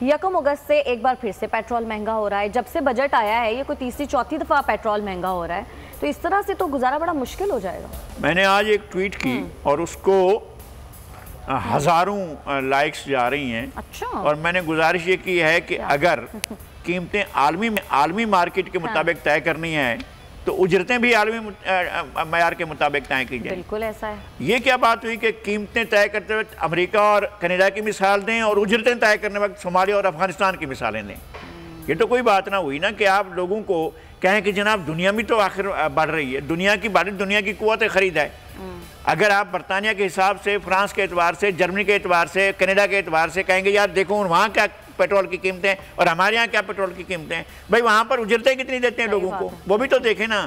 1 अगस्त से एक बार फिर से पेट्रोल महंगा हो रहा है। जब से बजट आया है ये कोई तीसरी चौथी दफ़ा पेट्रोल महंगा हो रहा है, तो इस तरह से तो गुजारा बड़ा मुश्किल हो जाएगा। मैंने आज एक ट्वीट की और उसको हज़ारों लाइक्स जा रही हैं। अच्छा। और मैंने गुजारिश ये की है कि अगर कीमतें आलमी मार्केट के मुताबिक तय करनी है तो उजरतें भी आलमी मयार के मुताबिक तय की जाए। बिल्कुल ऐसा है। ये क्या बात हुई कि कीमतें तय करते वक्त अमेरिका और कनाडा की मिसाल दें और उजरतें तय करने वक्त सोमालिया और अफगानिस्तान की मिसालें दें? ये तो कोई बात ना हुई ना कि आप लोगों को कहें कि जनाब दुनिया भी तो आखिर बढ़ रही है, दुनिया की कुव्वत खरीद है। अगर आप बरतानिया के हिसाब से, फ्रांस के एतबार से, जर्मनी के एतबार से, कनाडा के एतबार से कहेंगे यार देखो वहाँ क्या पेट्रोल की कीमतें और हमारे यहाँ क्या पेट्रोल की कीमतें हैं, भाई वहाँ पर उजरतें कितनी देते हैं लोगों को, वो भी तो देखें ना।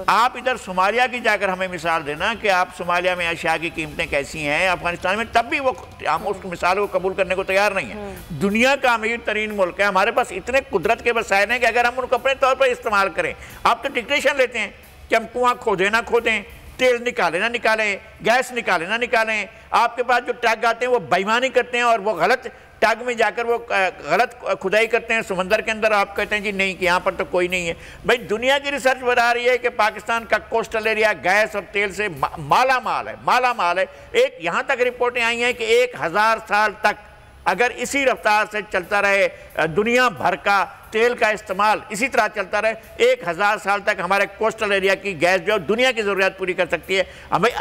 आप इधर सोमालिया की जाकर हमें मिसाल देना कि आप सोमालिया में अशिया की कीमतें कैसी हैं, अफगानिस्तान में, तब भी वो हम उस मिसाल को कबूल करने को तैयार नहीं है। दुनिया का अमीर तरीन मुल्क है, हमारे पास इतने कुदरत के वसाइल हैं कि अगर हम उनको अपने तौर पर इस्तेमाल करें। आप तो डिक्टेशन लेते हैं कि हम कुआं खोदें ना खोदें, तेल निकालें ना निकालें, गैस निकालें ना निकालें। आपके पास जो टैग आते हैं वो बेईमानी करते हैं और वो गलत टैग में जाकर वो गलत खुदाई करते हैं समंदर के अंदर। आप कहते हैं जी नहीं कि यहाँ पर तो कोई नहीं है। भाई दुनिया की रिसर्च बता रही है कि पाकिस्तान का कोस्टल एरिया गैस और तेल से माला माल है। एक यहाँ तक रिपोर्टें आई हैं कि 1000 साल तक अगर इसी रफ्तार से चलता रहे, दुनिया भर का तेल का इस्तेमाल इसी तरह चलता रहे, 1000 साल तक हमारे कोस्टल एरिया की गैस जो दुनिया की ज़रूरत पूरी कर सकती है।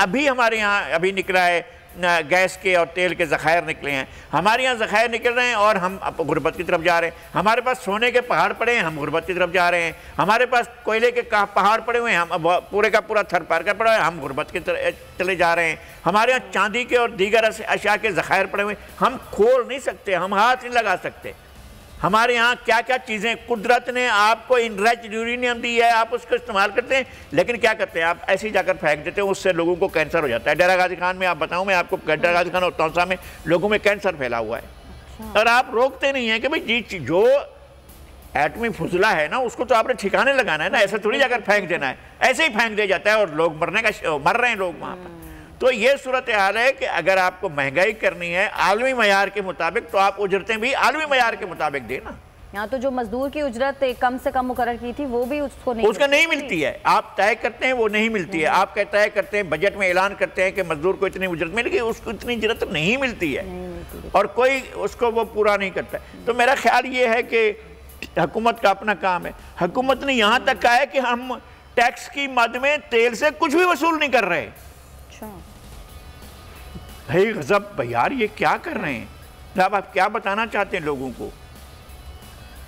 अभी हमारे यहाँ अभी निकला है गैस के और तेल के ज़खायर निकले हैं, हमारे यहाँ ज़खायर निकल रहे हैं और हम गुरबत की तरफ जा रहे हैं। हमारे पास सोने के पहाड़ पड़े हैं, हम गुरबत की तरफ जा रहे हैं। हमारे पास कोयले के पहाड़ पड़े हुए हैं, हम पूरे का पूरा थर पार का पड़ा है, हम गुरबत की तरफ चले जा रहे हैं। हमारे यहाँ चांदी के और दीगर अशिया के ज़खायर पड़े हुए, हम खोल नहीं सकते, हम हाथ नहीं लगा सकते। हमारे यहाँ क्या क्या चीज़ें कुदरत ने आपको इनरिच्ड यूरेनियम दी है, आप उसको इस्तेमाल करते हैं, लेकिन क्या करते हैं आप ऐसे ही जाकर फेंक देते हैं, उससे लोगों को कैंसर हो जाता है। डेरा गाजी खान में आप बताऊं मैं आपको, डेरा गाजी खान और तौसा में लोगों में कैंसर फैला हुआ है। अच्छा। और आप रोकते नहीं हैं कि भाई जी जो एटमी फुजला है ना उसको तो आपने ठिकाने लगाना है ना, ऐसे थोड़ी जाकर फेंक देना है, ऐसे ही फेंक दिया जाता है और लोग मर रहे हैं लोग वहाँ पर। तो ये सूरत हाल है कि अगर आपको महंगाई करनी है आलमी मयार के मुताबिक तो आप उजरतें भी आलमी मयार के मुताबिक देना। यहाँ तो जो मजदूर की उजरत कम से कम मुकर्रर की थी वो भी उसको नहीं मिलती है। आप तय करते हैं वो नहीं मिलती है। आप तय करते हैं, बजट में ऐलान करते हैं कि मजदूर को इतनी उजरत मिलेगी, उसको इतनी उजरत नहीं मिलती है और कोई उसको वो पूरा नहीं करता। तो मेरा ख्याल ये है कि हुकूमत का अपना काम है। हुकूमत ने यहाँ तक कहा है कि हम टैक्स की मद में तेल से कुछ भी वसूल नहीं कर रहे। भाई गजब यार, ये क्या कर रहे हैं साहब? आप क्या बताना चाहते हैं लोगों को?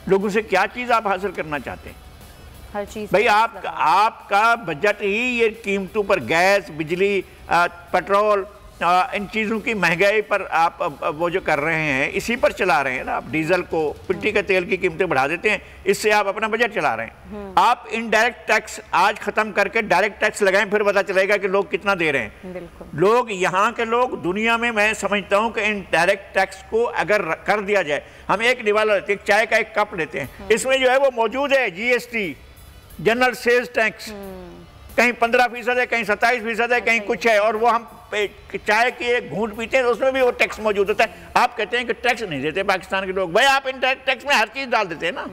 लोगों से क्या चीज़ आप हासिल करना चाहते हैं? हर चीज़ भाई आपका बजट ही ये कीमतों पर, गैस, बिजली, पेट्रोल, इन चीज़ों की महंगाई पर आप वो जो कर रहे हैं इसी पर चला रहे हैं ना। आप डीजल को, मिट्टी के तेल की कीमतें बढ़ा देते हैं, इससे आप अपना बजट चला रहे हैं। आप इनडायरेक्ट टैक्स आज ख़त्म करके डायरेक्ट टैक्स लगाएं, फिर पता चलेगा कि लोग कितना दे रहे हैं। लोग यहाँ के लोग दुनिया में, मैं समझता हूँ कि इनडायरेक्ट टैक्स को अगर कर दिया जाए, हम एक निवाला लेते हैं, चाय का एक कप लेते हैं, इसमें जो है वो मौजूद है GST, जनरल सेल्स टैक्स, कहीं 15% है, कहीं 27% है, कहीं कुछ है, और वो हम चाय की एक घूंट पीते हैं तो उसमें भी वो टैक्स मौजूद होता है। आप कहते हैं कि टैक्स नहीं देते पाकिस्तान के लोग, भाई आप इन टैक्स में हर चीज़ डाल देते हैं ना।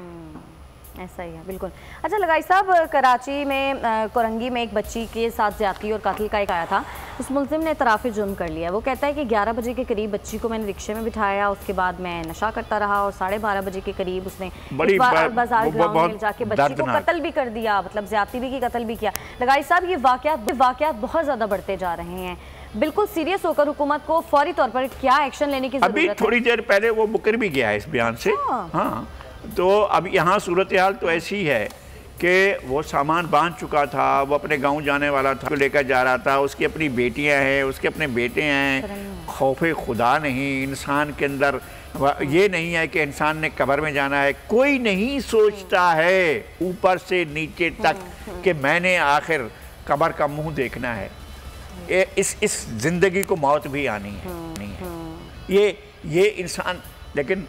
ऐसा ही है, बिल्कुल। अच्छा लगाई साहब, कराची में कोरंगी में एक बच्ची के साथ ज्यादती और कत्ल का एक आया था। उस मुल्जिम ने इतराफ़ जुर्म कर लिया। वो कहता है कि 11 बजे के करीब बच्ची को मैंने रिक्शे में बिठाया, उसके बाद मैं नशा करता रहा और 12:30 बजे के करीब उसने बाजार ग्राउंड में जाके बच्ची को कत्ल भी कर दिया, मतलब ज्यादती भी की, कत्ल भी किया। लगाई साहब, ये वाक़यात बहुत ज़्यादा बढ़ते जा रहे हैं। बिल्कुल सीरियस होकर हुकूमत को फौरी तौर पर क्या एक्शन लेने की जरूरत है? अभी थोड़ी देर पहले वो मुकर भी गया है इस बयान से। हाँ, तो अब यहाँ सूरत हाल तो ऐसी है कि वो सामान बांध चुका था, वो अपने गांव जाने वाला था, लेकर जा रहा था, उसकी अपनी बेटियां हैं, उसके अपने बेटे हैं। खौफे खुदा नहीं इंसान के अंदर, ये नहीं है कि इंसान ने कब्र में जाना है। कोई नहीं सोचता है ऊपर से नीचे तक कि मैंने आखिर कब्र का मुंह देखना है। इस जिंदगी को मौत भी आनी है, नहीं है ये इंसान। लेकिन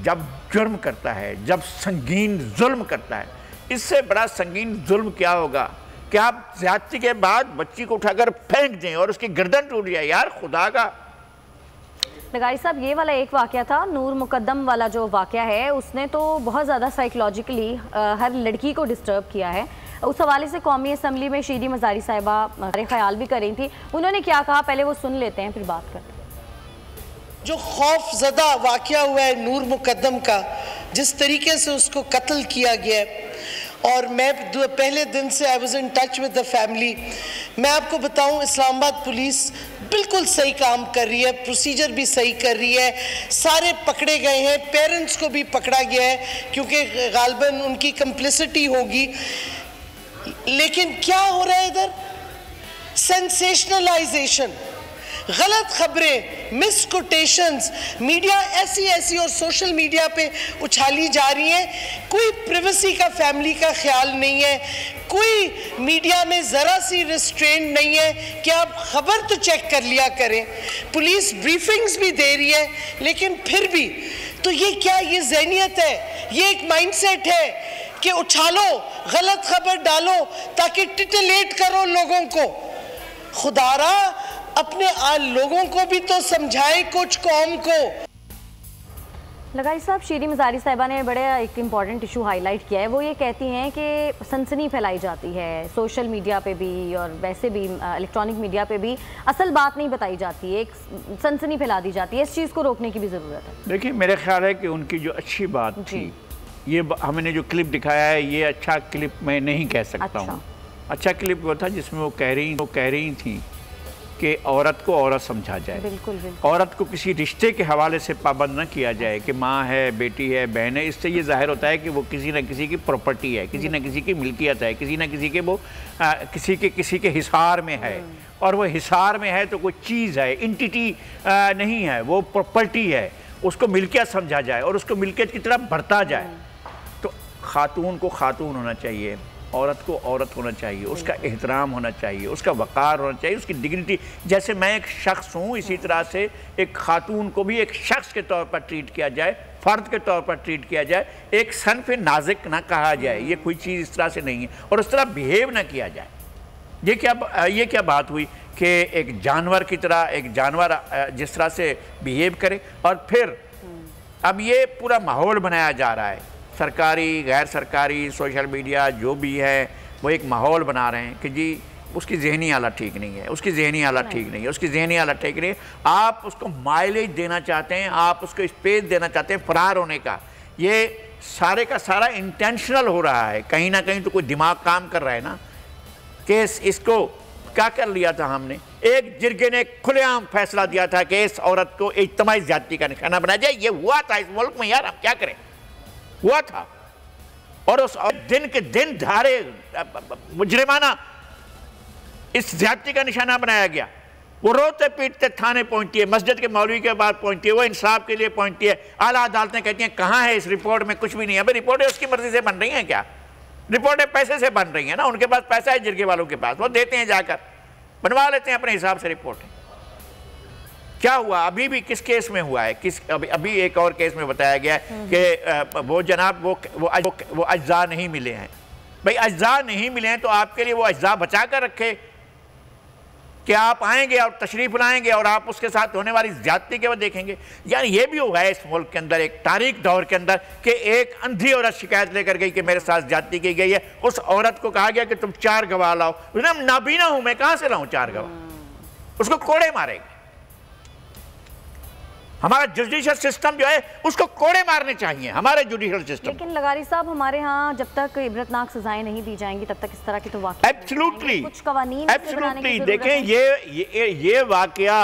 जब जुर्म करता है, जब संगीन जुल्म करता है, इससे बड़ा संगीन जुल्म क्या होगा कि आप ज्यादती के बाद बच्ची को उठाकर फेंक दें और उसकी गर्दन टूट जाए। यार खुदा का, लगाई साहब ये वाला एक वाक़या था, नूर मुकद्दम वाला जो वाक़या है उसने तो बहुत ज़्यादा साइकोलॉजिकली हर लड़की को डिस्टर्ब किया है। उस हवाले से कौमी असम्बली में शीरी मज़ारी साहिबा हमारे ख्याल भी कर रही थी, उन्होंने क्या कहा पहले वो सुन लेते हैं फिर बात करते हैं। जो खौफज़दा वाक़या हुआ है नूर मुकद्दम का, जिस तरीके से उसको कत्ल किया गया है, और मैं पहले दिन से I was in touch with the family. मैं आपको बताऊं इस्लामाबाद पुलिस बिल्कुल सही काम कर रही है, प्रोसीजर भी सही कर रही है, सारे पकड़े गए हैं, पेरेंट्स को भी पकड़ा गया है क्योंकि गालबन उनकी कंप्लिसिटी होगी। लेकिन क्या हो रहा है इधर? सेंसेशनलाइजेशन, गलत खबरें, मिसकोटेशंस, मीडिया ऐसी और सोशल मीडिया पे उछाली जा रही हैं। कोई प्रिवेसी का फैमिली का ख्याल नहीं है, कोई मीडिया में ज़रा सी रिस्ट्रेंट नहीं है कि आप खबर तो चेक कर लिया करें। पुलिस ब्रीफिंग्स भी दे रही है, लेकिन फिर भी तो ये क्या, ये ज़हनियत है, ये एक माइंडसेट है कि उछालो, गलत खबर डालो ताकि टिटलेट करो लोगों को। खुदारा अपने लोगों को भी तो समझाए कुछ कौम को। लगाई साहब, शीरी मज़ारी साहिबा ने बड़े एक इम्पॉर्टेंट इशू हाईलाइट किया है। वो ये कहती हैं कि सनसनी फैलाई जाती है सोशल मीडिया पे भी और वैसे भी इलेक्ट्रॉनिक मीडिया पे भी, असल बात नहीं बताई जाती है, एक सनसनी फैला दी जाती है। इस चीज़ को रोकने की भी ज़रूरत है। देखिए, मेरा ख्याल है कि उनकी जो अच्छी बात थी, ये हमने जो क्लिप दिखाया है, ये अच्छा क्लिप मैं नहीं कह सकता हूँ। अच्छा क्लिप वो था जिसमें वो कह रही थी कि औरत को औरत समझा जाए। बिल्कुल, बिल्कुल। औरत को किसी रिश्ते के हवाले से पाबंद न किया जाए कि माँ है, बेटी है, बहन है। इससे ये जाहिर होता है कि वो किसी न किसी की प्रॉपर्टी है, किसी न किसी की मिल्कियत है, किसी न किसी के वो किसी के हिसार में है। और वो हिसार में है तो कोई चीज़ है, इंटिटी नहीं है, वो प्रॉपर्टी है। उसको मिल्कियत समझा जाए और उसको मिल्कियत की तरफ बढ़ता जाए। तो खातून को खातून होना चाहिए, औरत को औरत होना चाहिए, उसका एहतराम होना चाहिए, उसका वक़ार होना चाहिए, उसकी डिग्निटी। जैसे मैं एक शख्स हूँ, इसी तरह से एक खातून को भी एक शख्स के तौर पर ट्रीट किया जाए, फ़र्द के तौर पर ट्रीट किया जाए, एक सन पे नाजिक ना कहा जाए। ये कोई चीज़ इस तरह से नहीं है, और उस तरह बिहेव ना किया जाए। ये क्या बात हुई कि एक जानवर की तरह, एक जानवर जिस तरह से बिहेव करे, और फिर अब ये पूरा माहौल बनाया जा रहा है, सरकारी गैर सरकारी सोशल मीडिया जो भी है, वो एक माहौल बना रहे हैं कि जी उसकी ज़हनी हालत ठीक नहीं है, उसकी ज़हनी हालत ठीक नहीं है, उसकी ज़हनी हालत ठीक नहीं है। आप उसको माइलेज देना चाहते हैं, आप उसको स्पेस देना चाहते हैं फरार होने का। ये सारे का सारा इंटेंशनल हो रहा है, कहीं ना कहीं तो कोई दिमाग काम कर रहा है ना। केस इसको क्या कर लिया था हमने, एक जिरगे ने खुलेआम फैसला दिया था कि इस औरत को इज्तिमाई ज़्यादती का निशाना बनाया जाए। ये हुआ था इस मुल्क में, यार हम क्या करें, हुआ था। और उस दिन के दिन धारे मुजरिमाना इस ज़्यादती का निशाना बनाया गया। वो रोते पीटते थाने पहुंचती है, मस्जिद के मौलवी के पास पहुंचती है, वो इंसाफ के लिए पहुंचती है। आला अदालतें कहती हैं कहाँ है इस रिपोर्ट में, कुछ भी नहीं है। भाई रिपोर्टें उसकी मर्जी से बन रही हैं क्या? रिपोर्टें पैसे से बन रही हैं ना, उनके पास पैसा है जिरगे वालों के पास, वो देते हैं, जाकर बनवा लेते हैं अपने हिसाब से रिपोर्टें। क्या हुआ अभी भी किस केस में हुआ है, अभी एक और केस में बताया गया है कि वो जनाब वो अज्जा नहीं मिले हैं। भाई अज्जा नहीं मिले हैं तो आपके लिए वो अज्जा बचा कर रखे कि आप आएंगे और तशरीफ लाएंगे और आप उसके साथ होने वाली ज्यादती के वो देखेंगे। यानी ये भी हुआ है इस मुल्क के अंदर, एक तारीख दौर के अंदर, कि एक अंधी औरत शिकायत लेकर गई कि मेरे साथ ज्यादती की गई है। उस औरत को कहा गया कि तुम 4 गवाह लाओ। नाबीना हूं मैं, कहां से लाऊं 4 गवाह? उसको कोड़े मारेंगे। हमारा जुडिशल सिस्टम जो है उसको कोड़े मारने चाहिए, हमारे जुडिशल सिस्टम। लेकिन लगारी साहब, हमारे यहाँ जब तक इबरतनाक सजाएं नहीं दी जाएंगी तब तक इस तरह की तो वाकया एब्सोल्युटली कुछ कवानीन एब्सोल्युटली देखें, ये वाकया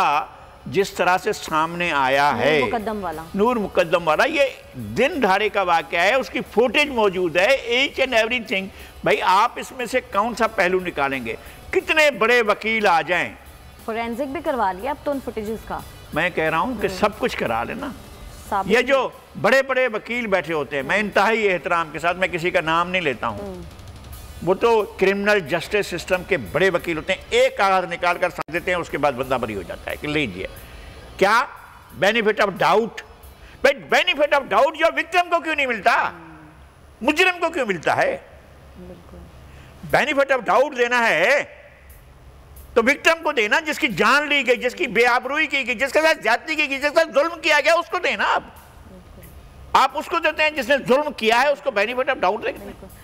जिस तरह से सामने आया है, नूर मुकद्दम वाला, ये दिन धारे का वाकया है, उसकी फुटेज मौजूद है, ईच एंड एवरीथिंग। भाई आप इसमें से कौन सा पहलू निकालेंगे? कितने बड़े वकील आ जाएं, फोरेंसिक भी करवा लिया अब तो उन फुटेजेस का। मैं कह रहा हूं कि सब कुछ करा लेना। ये जो बड़े बड़े वकील बैठे होते हैं, मैं इंतहाई एहतराम के साथ, मैं किसी का नाम नहीं लेता हूं, वो तो क्रिमिनल जस्टिस सिस्टम के बड़े वकील होते हैं, एक कागज निकाल कर समझ देते हैं, उसके बाद बंदा बरी हो जाता है कि लीजिए। क्या बेनिफिट ऑफ डाउट? भाई बेनिफिट ऑफ डाउट जो विक्टिम को क्यों नहीं मिलता, मुजरिम को क्यों मिलता है? बेनिफिट ऑफ डाउट देना है تو وکٹم کو دینا، جس کی جان لی گئی، جس کی بے آبروئی کی گئی، جس کے ساتھ زیادتی کی گئی، جس کے ساتھ ظلم کیا گیا، اس کو دینا۔ آپ اس کو دیتے ہیں جس نے ظلم کیا ہے، اس کو بینیفٹ آف ڈاؤٹ رکھتے ہیں۔